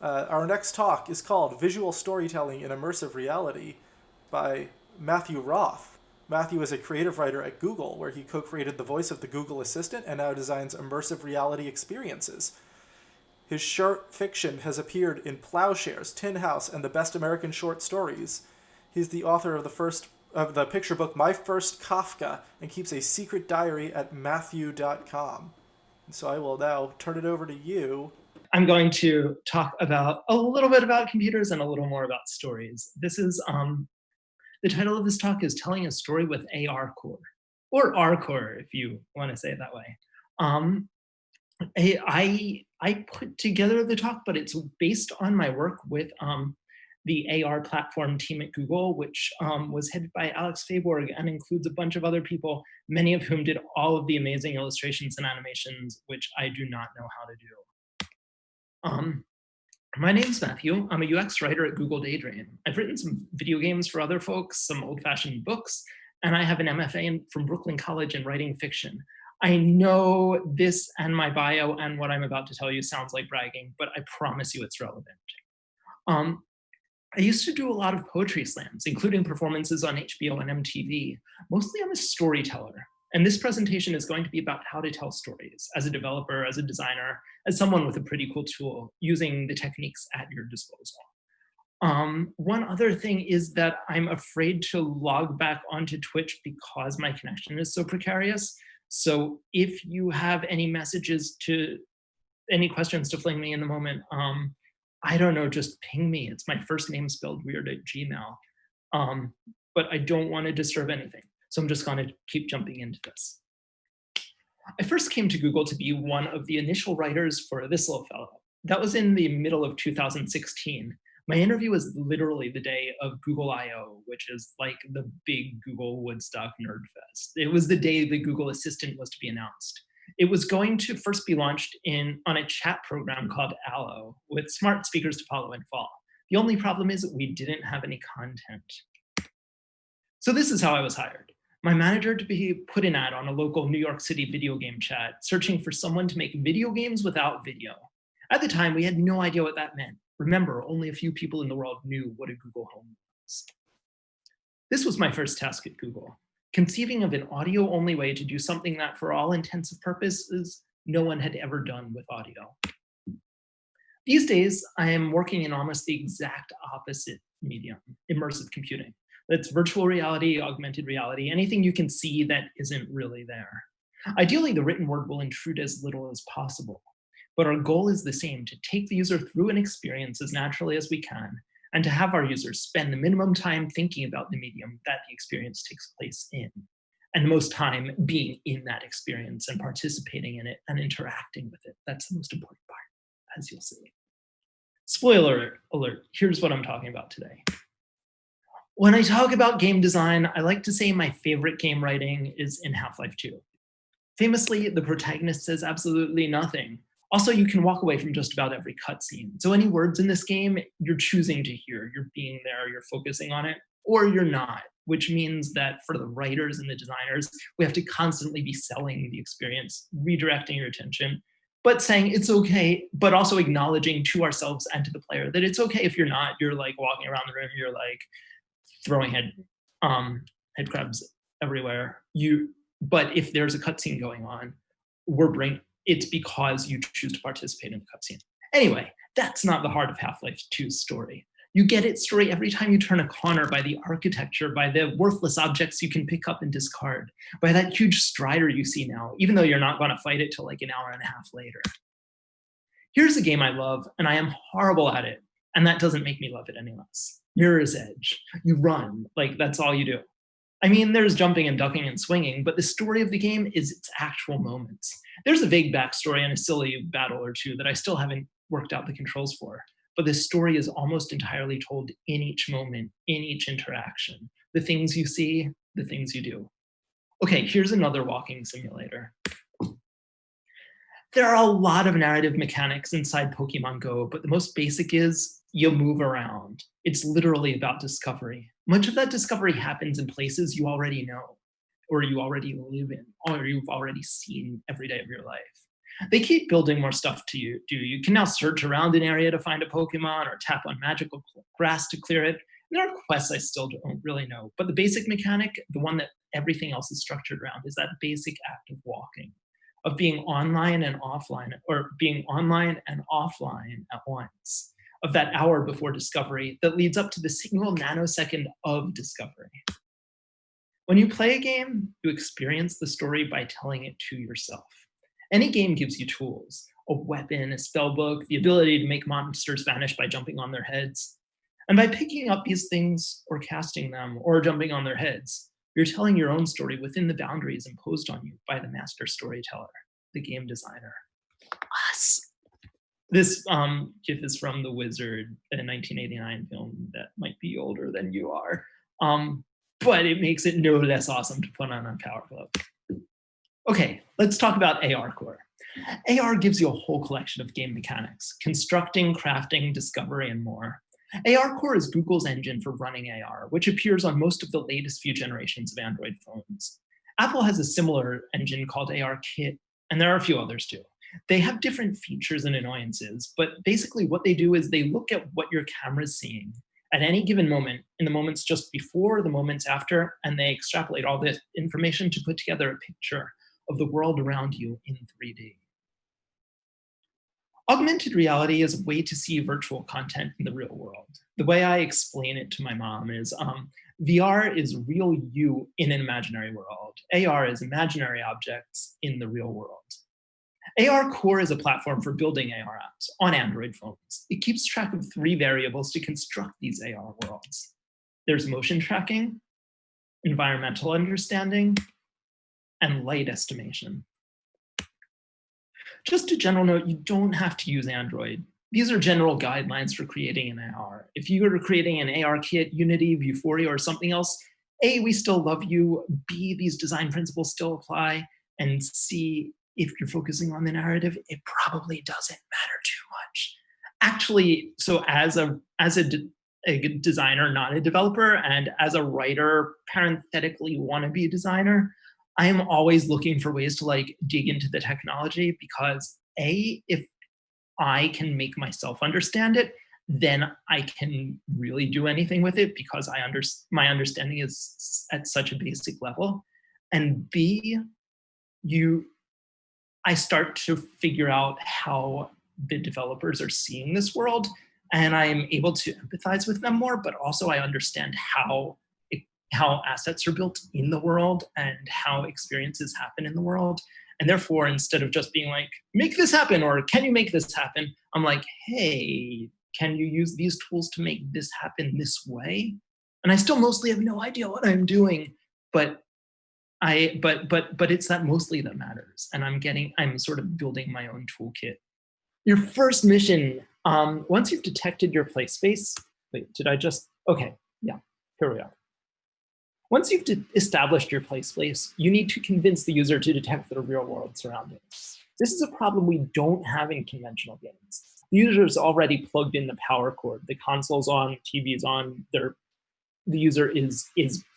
Our next talk is called Visual Storytelling in Immersive Reality by Matthew Roth. Matthew is a creative writer at Google, where he co created the voice of the Google Assistant and now designs immersive reality experiences. His short fiction has appeared in Plowshares, Tin House, and the Best American Short Stories. He's the author of the picture book My First Kafka and keeps a secret diary at Matthew.com. And so I will now turn it over to you. I'm going to talk about a little bit about computers and a little more about stories. The title of this talk is Telling a Story with AR Core, or R Core, if you want to say it that way. Um, I put together the talk, but it's based on my work with the AR platform team at Google, which was headed by Alex Feyborg and includes a bunch of other people, many of whom did all of the amazing illustrations and animations, which I do not know how to do. My name's Matthew. I'm a UX writer at Google Daydream. I've written some video games for other folks, some old-fashioned books, and I have an MFA from Brooklyn College in writing fiction. I know this and my bio and what I'm about to tell you sounds like bragging, but I promise you it's relevant. Um, I used to do a lot of poetry slams, including performances on HBO and MTV. Mostly I'm a storyteller. And this presentation is going to be about how to tell stories as a developer, as a designer, as someone with a pretty cool tool, using the techniques at your disposal. One other thing is that I'm afraid to log back onto Twitch because my connection is so precarious. So if you have any any questions to fling me in the moment, I don't know, just ping me. It's my first name spelled weird at Gmail. But I don't want to disturb anything. So I'm just going to keep jumping into this. I first came to Google to be one of the initial writers for this little fellow. That was in the middle of 2016. My interview was literally the day of Google I/O, which is like the big Google Woodstock Nerd Fest. It was the day the Google Assistant was to be announced. It was going to first be launched on a chat program called Allo, with smart speakers to follow in fall. The only problem is we didn't have any content. So this is how I was hired. My manager to be put an ad on a local New York City video game chat, searching for someone to make video games without video. At the time, we had no idea what that meant. Remember, only a few people in the world knew what a Google Home was. This was my first task at Google, conceiving of an audio-only way to do something that, for all intents and purposes, no one had ever done with audio. These days, I am working in almost the exact opposite medium, immersive computing. That's virtual reality, augmented reality, anything you can see that isn't really there. Ideally, the written word will intrude as little as possible, but our goal is the same: to take the user through an experience as naturally as we can, and to have our users spend the minimum time thinking about the medium that the experience takes place in, and the most time being in that experience and participating in it and interacting with it. That's the most important part, as you'll see. Spoiler alert, here's what I'm talking about today. When I talk about game design, I like to say my favorite game writing is in Half-Life 2. Famously, the protagonist says absolutely nothing. Also, you can walk away from just about every cutscene. So any words in this game, you're choosing to hear. You're being there, you're focusing on it, or you're not, which means that for the writers and the designers, we have to constantly be selling the experience, redirecting your attention, but saying it's okay, but also acknowledging to ourselves and to the player that it's okay if you're not. You're like walking around the room, you're like throwing head crabs everywhere. But if there's a cutscene going on, it's because you choose to participate in the cutscene. Anyway, that's not the heart of Half-Life 2's story. You get its story every time you turn a corner, by the architecture, by the worthless objects you can pick up and discard, by that huge strider you see now, even though you're not going to fight it till like an hour and a half later. Here's a game I love, and I am horrible at it, and that doesn't make me love it any less. Mirror's Edge. You run, like that's all you do. I mean, there's jumping and ducking and swinging, but the story of the game is its actual moments. There's a vague backstory and a silly battle or two that I still haven't worked out the controls for, but this story is almost entirely told in each moment, in each interaction. The things you see, the things you do. Okay, here's another walking simulator. There are a lot of narrative mechanics inside Pokemon Go, but the most basic is you move around. It's literally about discovery. Much of that discovery happens in places you already know, or you already live in, or you've already seen every day of your life. They keep building more stuff to you. You can now search around an area to find a Pokemon or tap on magical grass to clear it. There are quests I still don't really know, but the basic mechanic, the one that everything else is structured around, is that basic act of walking, of being online and offline, or being online and offline at once, of that hour before discovery that leads up to the single nanosecond of discovery. When you play a game, you experience the story by telling it to yourself. Any game gives you tools, a weapon, a spell book, the ability to make monsters vanish by jumping on their heads. And by picking up these things or casting them or jumping on their heads, you're telling your own story within the boundaries imposed on you by the master storyteller, the game designer, us. This GIF is from The Wizard, a 1989 film that might be older than you are. But it makes it no less awesome to put on Power Glove. Okay, let's talk about ARCore. AR gives you a whole collection of game mechanics, constructing, crafting, discovery, and more. ARCore is Google's engine for running AR, which appears on most of the latest few generations of Android phones. Apple has a similar engine called ARKit, and there are a few others too. They have different features and annoyances, but basically what they do is they look at what your camera's seeing at any given moment, in the moments just before, the moments after, and they extrapolate all this information to put together a picture of the world around you in 3D. Augmented reality is a way to see virtual content in the real world. The way I explain it to my mom is VR is real you in an imaginary world. AR is imaginary objects in the real world. ARCore is a platform for building AR apps on Android phones. It keeps track of 3 variables to construct these AR worlds. There's motion tracking, environmental understanding, and light estimation. Just a general note, you don't have to use Android. These are general guidelines for creating an AR. If you are creating an ARKit, Unity, Vuforia, or something else, A, we still love you, B, these design principles still apply, and C, if you're focusing on the narrative, it probably doesn't matter too much. Actually, so as a designer, not a developer, and as a writer, parenthetically wannabe designer, I am always looking for ways to like dig into the technology because A, if I can make myself understand it, then I can really do anything with it because my understanding is at such a basic level. And B, I start to figure out how the developers are seeing this world, and I'm able to empathize with them more, but also I understand how assets are built in the world and how experiences happen in the world. And therefore, instead of just being like, make this happen, or can you make this happen? I'm like, hey, can you use these tools to make this happen this way? And I still mostly have no idea what I'm doing, but it's that mostly that matters. And I'm sort of building my own toolkit. Your first mission, once you've detected your play space, okay, yeah, here we are. Once you've established your play space, you need to convince the user to detect their real world surroundings. This is a problem we don't have in conventional games. The user is already plugged in the power cord. The console's on, TV's on, the user is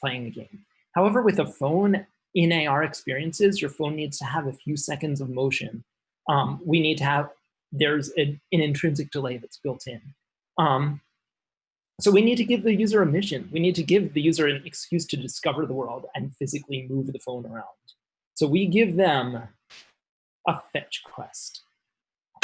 playing the game. However, with a phone, in AR experiences, your phone needs to have a few seconds of motion. There's an intrinsic delay that's built in. So we need to give the user a mission. We need to give the user an excuse to discover the world and physically move the phone around. So we give them a fetch quest.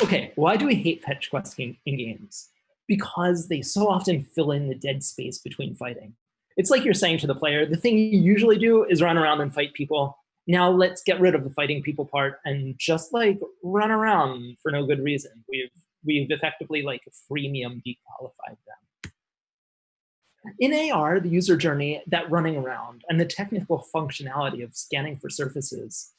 Okay, why do we hate fetch quests in games? Because they so often fill in the dead space between fighting. It's like you're saying to the player, the thing you usually do is run around and fight people. Now let's get rid of the fighting people part and just like run around for no good reason. We've effectively like freemium dequalified them. In AR, the user journey, that running around, and the technical functionality of scanning for surfaces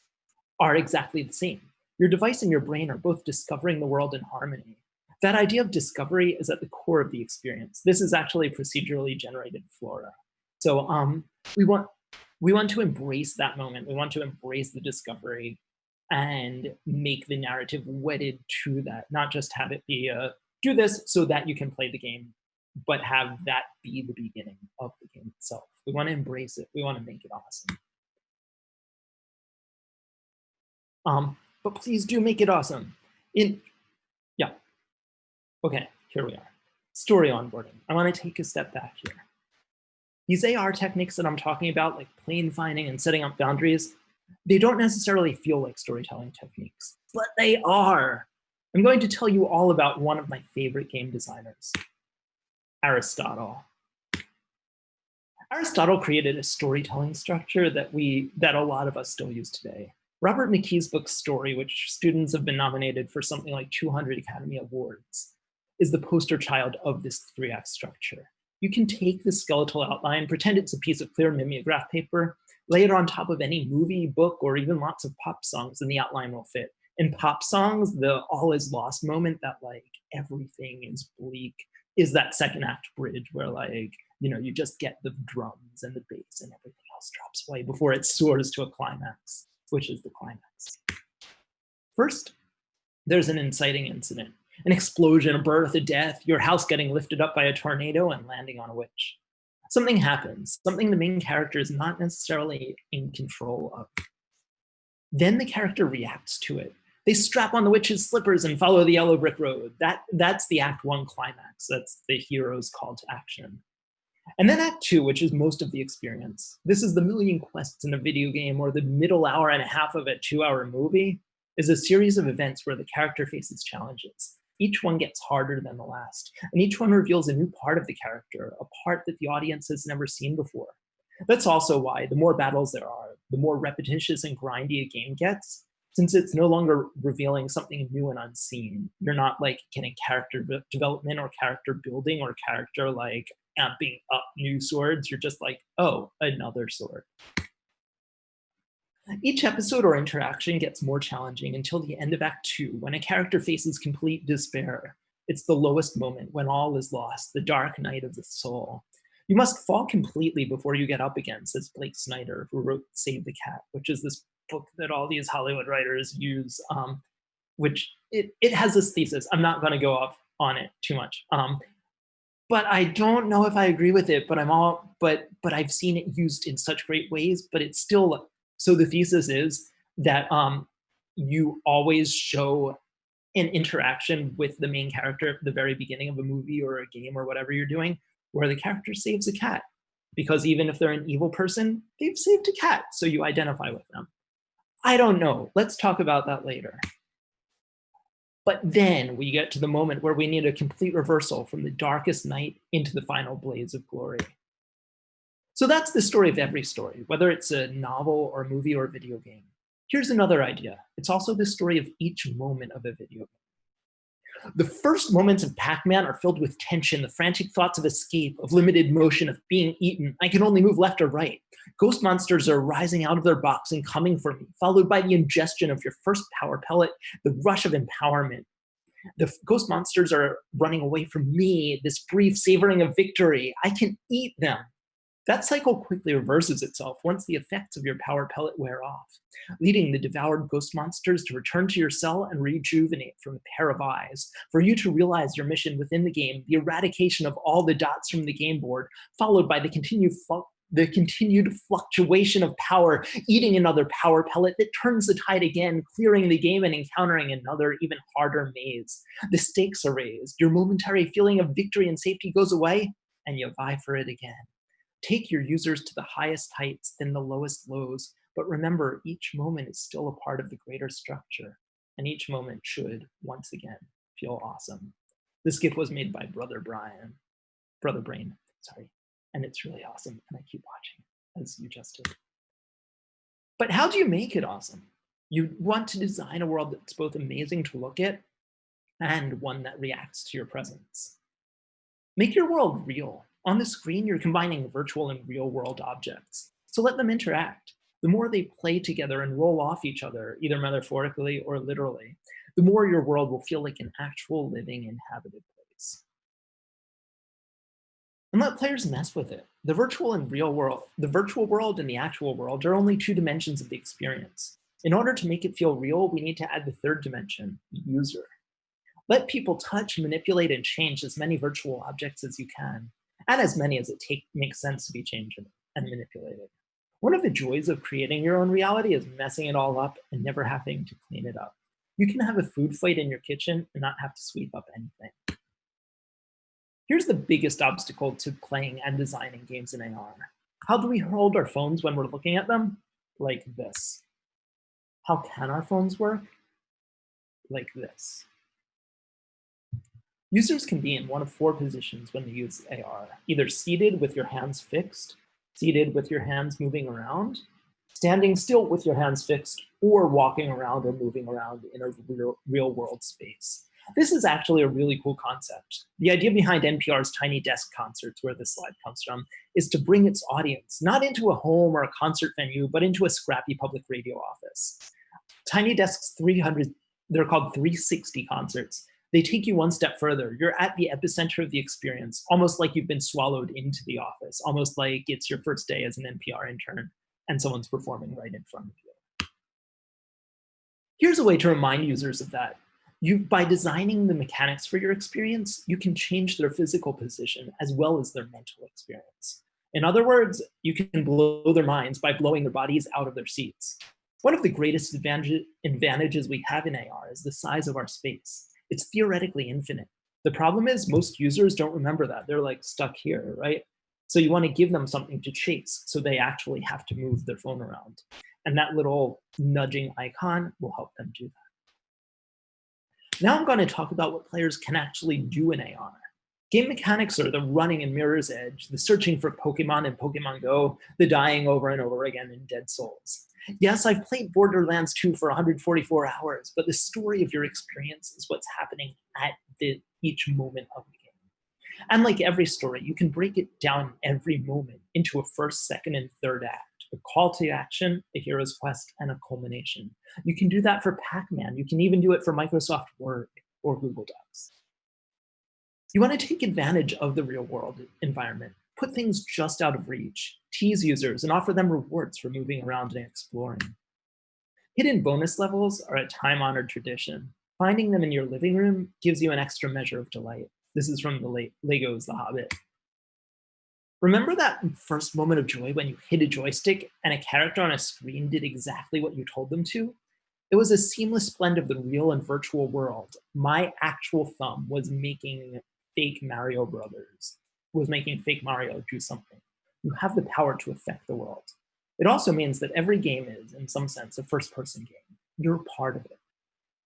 are exactly the same. Your device and your brain are both discovering the world in harmony. That idea of discovery is at the core of the experience. This is actually procedurally generated flora. So we want to embrace that moment. We want to embrace the discovery and make the narrative wedded to that, not just have it be do this so that you can play the game, but have that be the beginning of the game itself. We want to embrace it. We want to make it awesome. but please do make it awesome. Yeah, okay, here we are. Story onboarding. I want to take a step back here. These AR techniques that I'm talking about, like plane finding and setting up boundaries, they don't necessarily feel like storytelling techniques, but they are. I'm going to tell you all about one of my favorite game designers, Aristotle. Aristotle created a storytelling structure that a lot of us still use today. Robert McKee's book Story, which students have been nominated for something like 200 Academy Awards, is the poster child of this 3-act structure. You can take the skeletal outline, pretend it's a piece of clear mimeograph paper, lay it on top of any movie, book, or even lots of pop songs, and the outline will fit. In pop songs, the all is lost moment that like everything is bleak is that second act bridge where like, you know, you just get the drums and the bass and everything else drops away before it soars to a climax, which is the climax. First, there's an inciting incident, an explosion, a birth, a death, your house getting lifted up by a tornado and landing on a witch. Something happens, something the main character is not necessarily in control of. Then the character reacts to it. They strap on the witch's slippers and follow the yellow brick road. That's the Act 1 climax. That's the hero's call to action. And then Act 2, which is most of the experience. This is the million quests in a video game, or the middle hour and a half of a 2-hour movie, is a series of events where the character faces challenges. Each one gets harder than the last, and each one reveals a new part of the character, a part that the audience has never seen before. That's also why the more battles there are, the more repetitious and grindy a game gets, since it's no longer revealing something new and unseen. You're not like getting character development or character building or character like amping up new swords. You're just like, oh, another sword. Each episode or interaction gets more challenging until the end of Act 2, when a character faces complete despair. It's the lowest moment, when all is lost, the dark night of the soul. You must fall completely before you get up again, says Blake Snyder, who wrote Save the Cat, which is this book that all these Hollywood writers use, which it has this thesis. I'm not going to go off on it too much. But I don't know if I agree with it, but I've seen it used in such great ways, but it's still, so the thesis is that you always show an interaction with the main character at the very beginning of a movie or a game or whatever you're doing, where the character saves a cat. Because even if they're an evil person, they've saved a cat, so you identify with them. I don't know. Let's talk about that later. But then we get to the moment where we need a complete reversal from the darkest night into the final blaze of glory. So that's the story of every story, whether it's a novel or a movie or a video game. Here's another idea. It's also the story of each moment of a video game. The first moments of Pac-Man are filled with tension, the frantic thoughts of escape, of limited motion, of being eaten. I can only move left or right. Ghost monsters are rising out of their box and coming for me, followed by the ingestion of your first power pellet, the rush of empowerment. The ghost monsters are running away from me, this brief savoring of victory. I can eat them. That cycle quickly reverses itself once the effects of your power pellet wear off, leading the devoured ghost monsters to return to your cell and rejuvenate from a pair of eyes, for you to realize your mission within the game, the eradication of all the dots from the game board, followed by the continued fluctuation of power, eating another power pellet that turns the tide again, clearing the game and encountering another even harder maze. The stakes are raised, your momentary feeling of victory and safety goes away, and you vie for it again. Take your users to the highest heights, then the lowest lows, but remember, each moment is still a part of the greater structure, and each moment should, once again, feel awesome. This GIF was made by Brother Brain, and it's really awesome, and I keep watching, as you just did. But how do you make it awesome? You want to design a world that's both amazing to look at and one that reacts to your presence. Make your world real. On the screen, you're combining virtual and real world objects. So let them interact. The more they play together and roll off each other, either metaphorically or literally, the more your world will feel like an actual living inhabited place. And let players mess with it. The virtual and real world, the virtual world and the actual world are only 2 dimensions of the experience. In order to make it feel real, we need to add the 3rd dimension, the user. Let people touch, manipulate, and change as many virtual objects as you can, and as many as it makes sense to be changed and manipulated. One of the joys of creating your own reality is messing it all up and never having to clean it up. You can have a food fight in your kitchen and not have to sweep up anything. Here's the biggest obstacle to playing and designing games in AR. How do we hold our phones when we're looking at them? Like this. How can our phones work? Like this. Users can be in one of 4 positions when they use AR, either seated with your hands fixed, seated with your hands moving around, standing still with your hands fixed, or walking around or moving around in a real world space. This is actually a really cool concept. The idea behind NPR's Tiny Desk concerts, where this slide comes from, is to bring its audience not into a home or a concert venue, but into a scrappy public radio office. Tiny Desk's 300, they're called 360 concerts. They take you one step further. You're at the epicenter of the experience, almost like you've been swallowed into the office, almost like it's your first day as an NPR intern and someone's performing right in front of you. Here's a way to remind users of that. By designing the mechanics for your experience, you can change their physical position as well as their mental experience. In other words, you can blow their minds by blowing their bodies out of their seats. One of the greatest advantages we have in AR is the size of our space. It's theoretically infinite. The problem is most users don't remember that. They're like stuck here, right? So you want to give them something to chase, so they actually have to move their phone around. And that little nudging icon will help them do that. Now I'm going to talk about what players can actually do in AR. Game mechanics are the running in Mirror's Edge, the searching for Pokemon in Pokemon Go, the dying over and over again in Dead Souls. Yes, I've played Borderlands 2 for 144 hours, but the story of your experience is what's happening at each moment of the game. And like every story, you can break it down every moment into a first, second, and third act, a call to action, a hero's quest, and a culmination. You can do that for Pac-Man. You can even do it for Microsoft Word or Google Docs. You want to take advantage of the real world environment, put things just out of reach, tease users, and offer them rewards for moving around and exploring. Hidden bonus levels are a time-honored tradition. Finding them in your living room gives you an extra measure of delight. This is from the Lego's The Hobbit. Remember that first moment of joy when you hit a joystick and a character on a screen did exactly what you told them to? It was a seamless blend of the real and virtual world. My actual thumb was making fake Mario do something. You have the power to affect the world. It also means that every game is, in some sense, a first-person game. You're part of it.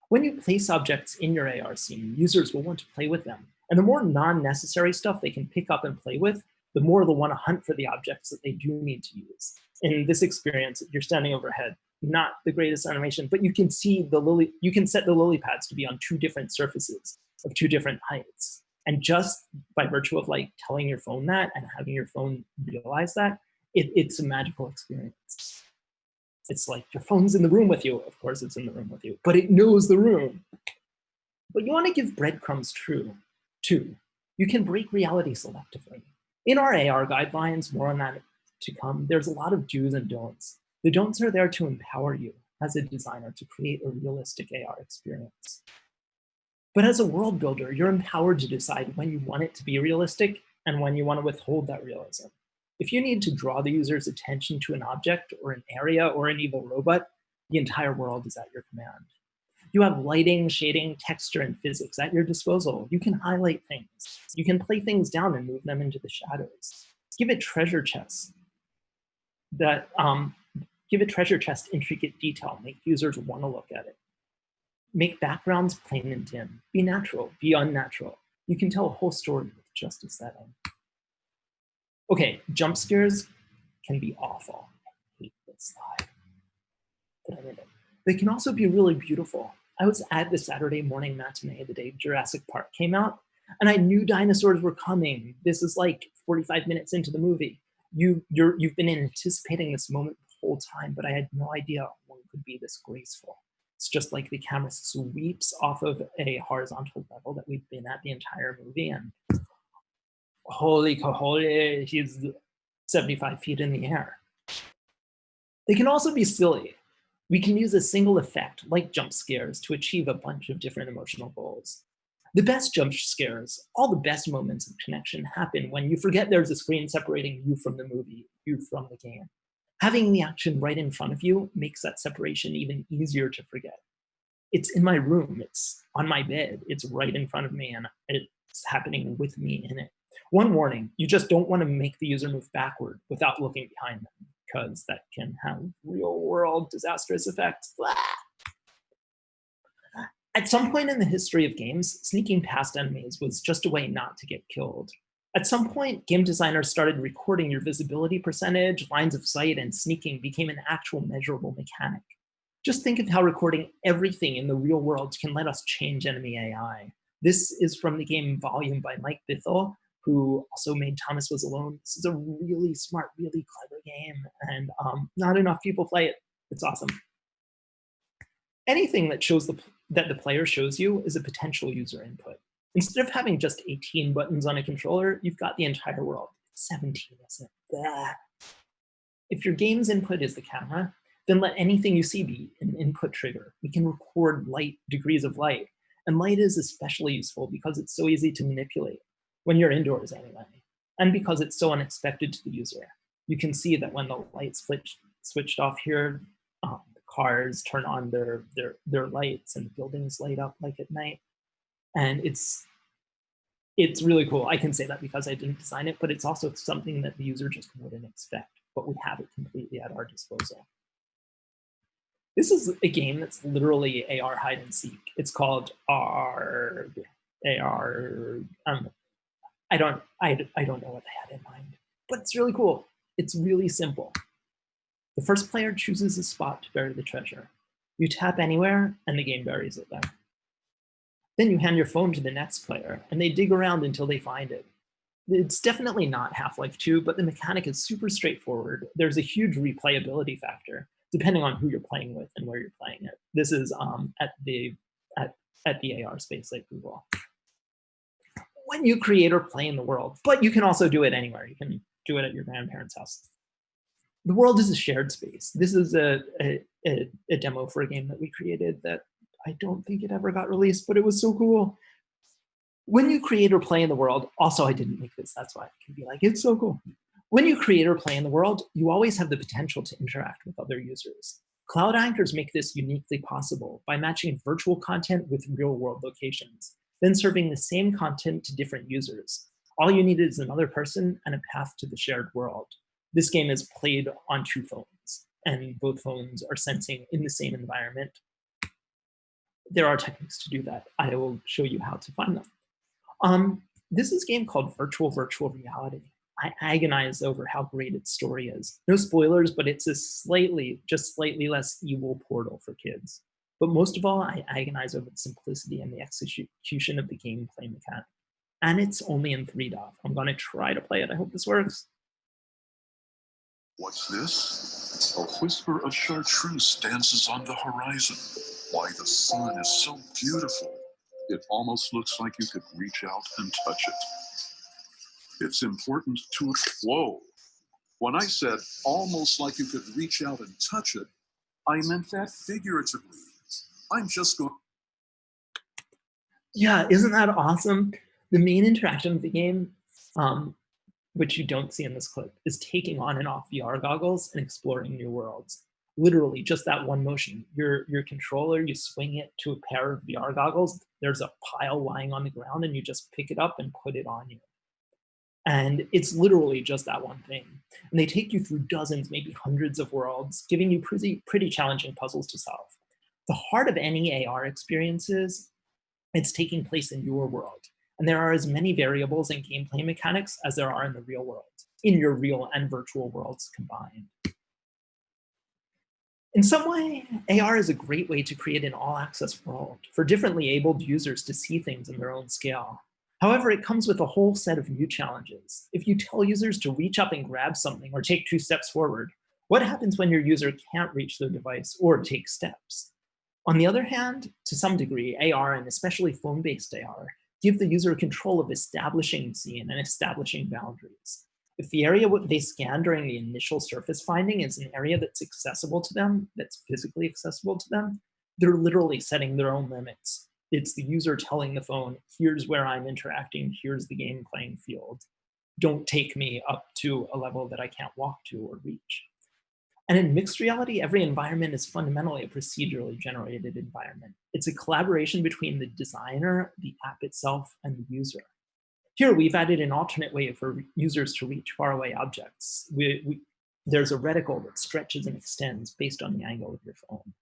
When you place objects in your AR scene, users will want to play with them. And the more non-necessary stuff they can pick up and play with, the more they'll want to hunt for the objects that they do need to use. In this experience, you're standing overhead. Not the greatest animation, but you can see you can set the lily pads to be on 2 different surfaces of 2 different heights. And just by virtue of like telling your phone that and having your phone realize that, it's a magical experience. It's like your phone's in the room with you. Of course it's in the room with you, but it knows the room. But you want to give breadcrumbs too. You can break reality selectively. In our AR guidelines, more on that to come, there's a lot of do's and don'ts. The don'ts are there to empower you as a designer to create a realistic AR experience. But as a world builder, you're empowered to decide when you want it to be realistic and when you want to withhold that realism. If you need to draw the user's attention to an object or an area or an evil robot, the entire world is at your command. You have lighting, shading, texture, and physics at your disposal. You can highlight things. You can play things down and move them into the shadows. Give it treasure chests intricate detail, make users want to look at it. Make backgrounds plain and dim. Be natural, be unnatural. You can tell a whole story with just a setting. Okay, jump scares can be awful. I hate this slide, but I'm in it. They can also be really beautiful. I was at the Saturday morning matinee the day Jurassic Park came out, and I knew dinosaurs were coming. This is like 45 minutes into the movie. You've been anticipating this moment the whole time, but I had no idea one could be this graceful. It's just like the camera sweeps off of a horizontal level that we've been at the entire movie, and holy caholy, he's 75 feet in the air. They can also be silly. We can use a single effect, like jump scares, to achieve a bunch of different emotional goals. The best jump scares, all the best moments of connection happen when you forget there's a screen separating you from the movie, you from the game. Having the action right in front of you makes that separation even easier to forget. It's in my room, it's on my bed, it's right in front of me, and it's happening with me in it. One warning, you just don't want to make the user move backward without looking behind them, because that can have real world disastrous effects. Blah. At some point in the history of games, sneaking past enemies was just a way not to get killed. At some point, game designers started recording your visibility percentage, lines of sight, and sneaking became an actual measurable mechanic. Just think of how recording everything in the real world can let us change enemy AI. This is from the game Volume by Mike Bithell, who also made Thomas Was Alone. This is a really smart, really clever game, and not enough people play it. It's awesome. Anything that shows that the player shows you is a potential user input. Instead of having just 18 buttons on a controller, you've got the entire world. 17, isn't it? Blah. If your game's input is the camera, then let anything you see be an input trigger. We can record light, degrees of light, and light is especially useful because it's so easy to manipulate, when you're indoors anyway, and because it's so unexpected to the user. You can see that when the lights switched off here, cars turn on their lights and the buildings light up like at night. And it's really cool. I can say that because I didn't design it, but it's also something that the user just wouldn't expect, but we have it completely at our disposal. This is a game that's literally AR hide and seek. It's called ARG. AR. I don't know what they had in mind, but it's really cool. It's really simple. The first player chooses a spot to bury the treasure. You tap anywhere, and the game buries it there. Then you hand your phone to the next player, and they dig around until they find it. It's definitely not Half-Life 2, but the mechanic is super straightforward. There's a huge replayability factor, depending on who you're playing with and where you're playing it. This is at the AR space at Google. When you create or play in the world, but you can also do it anywhere. You can do it at your grandparents' house. The world is a shared space. This is a demo for a game that we created that I don't think it ever got released, but it was so cool. When you create or play in the world, also I didn't make this, that's why I can be like, it's so cool. When you create or play in the world, you always have the potential to interact with other users. Cloud anchors make this uniquely possible by matching virtual content with real world locations, then serving the same content to different users. All you need is another person and a path to the shared world. This game is played on 2 phones, and both phones are sensing in the same environment. There are techniques to do that. I will show you how to find them. This is a game called Virtual Reality. I agonize over how great its story is. No spoilers, but it's a slightly less evil Portal for kids. But most of all, I agonize over the simplicity and the execution of the gameplay mechanic. And it's only in 3.0. I'm gonna try to play it. I hope this works. What's this? A whisper of chartreuse dances on the horizon. Why, the sun is so beautiful. It almost looks like you could reach out and touch it. It's important to, whoa. When I said almost like you could reach out and touch it, I meant that figuratively. I'm just going. Yeah, isn't that awesome? The main interaction of the game, which you don't see in this clip, is taking on and off VR goggles and exploring new worlds. Literally, just that one motion. Your controller, you swing it to a pair of VR goggles, there's a pile lying on the ground, and you just pick it up and put it on you. And it's literally just that one thing. And they take you through dozens, maybe hundreds of worlds, giving you pretty challenging puzzles to solve. The heart of any AR experience is it's taking place in your world. And there are as many variables and gameplay mechanics as there are in the real world, in your real and virtual worlds combined. In some way, AR is a great way to create an all-access world for differently abled users to see things in their own scale. However, it comes with a whole set of new challenges. If you tell users to reach up and grab something or take 2 steps forward, what happens when your user can't reach their device or take steps? On the other hand, to some degree, AR, and especially phone-based AR, give the user control of establishing the scene and establishing boundaries. If the area they scan during the initial surface finding is an area that's accessible to them, that's physically accessible to them, they're literally setting their own limits. It's the user telling the phone, here's where I'm interacting, here's the game playing field. Don't take me up to a level that I can't walk to or reach. And in mixed reality, every environment is fundamentally a procedurally generated environment. It's a collaboration between the designer, the app itself, and the user. Here, we've added an alternate way for users to reach faraway objects. There's a reticle that stretches and extends based on the angle of your phone.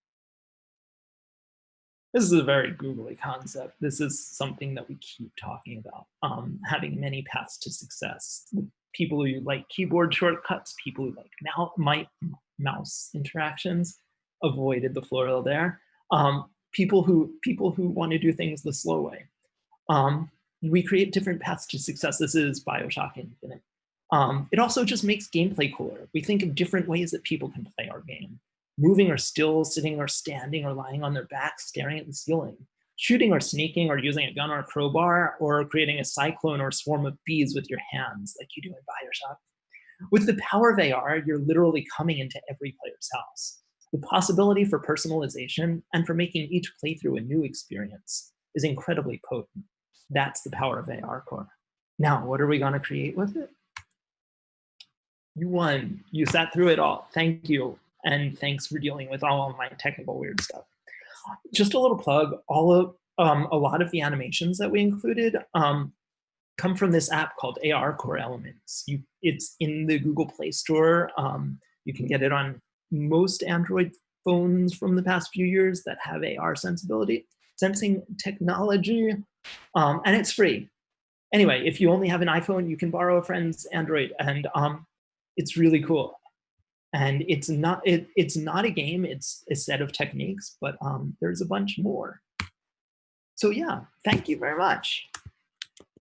This is a very googly concept. This is something that we keep talking about, having many paths to success. People who like keyboard shortcuts, people who like mouse interactions, avoided the floral there. People who want to do things the slow way. We create different paths to success. This is BioShock Infinite. It also just makes gameplay cooler. We think of different ways that people can play our game. Moving or still, sitting or standing or lying on their back, staring at the ceiling. Shooting or sneaking or using a gun or a crowbar, or creating a cyclone or swarm of bees with your hands like you do in BioShock. With the power of AR, you're literally coming into every player's house. The possibility for personalization and for making each playthrough a new experience is incredibly potent. That's the power of ARCore. Now, what are we going to create with it? You won. You sat through it all. Thank you. And thanks for dealing with all of my technical weird stuff. Just a little plug, a lot of the animations that we included come from this app called ARCore Elements. It's in the Google Play Store. You can get it on most Android phones from the past few years that have AR sensing technology, and it's free. Anyway, if you only have an iPhone, you can borrow a friend's Android, and it's really cool. And it's not a game, it's a set of techniques, but there's a bunch more. So yeah, thank you very much.